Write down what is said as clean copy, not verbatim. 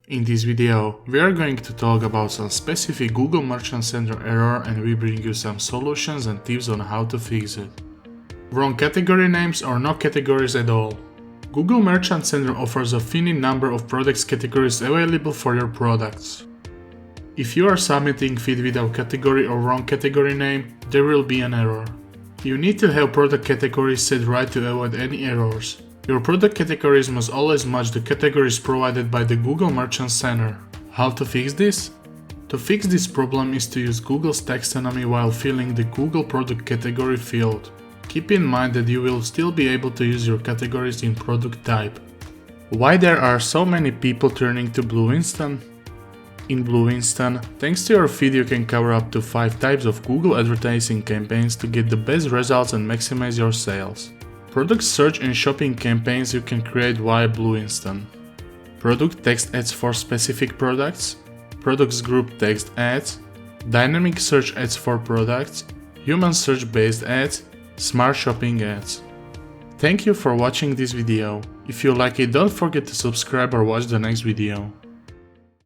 In this video, we are going to talk about some specific Google Merchant Center error and we bring you some solutions and tips on how to fix it. Wrong category names or no categories at all. Google Merchant Center offers a finite number of products categories available for your products. If you are submitting feed without category or wrong category name, there will be an error. You need to have product categories set right to avoid any errors. Your product categories must always match the categories provided by the Google Merchant Center. How to fix this? To fix this problem is to use Google's taxonomy while filling the Google product category field. Keep in mind that you will still be able to use your categories in product type. Why there are so many people turning to Blue Instant? In Blue Instant, thanks to your feed you can cover up to 5 types of Google advertising campaigns to get the best results and maximize your sales. Product search and shopping campaigns you can create via Blue Instant. Product text ads for specific products, products group text ads, dynamic search ads for products, human search based ads, smart shopping ads. Thank you for watching this video. If you like it, don't forget to subscribe or watch the next video.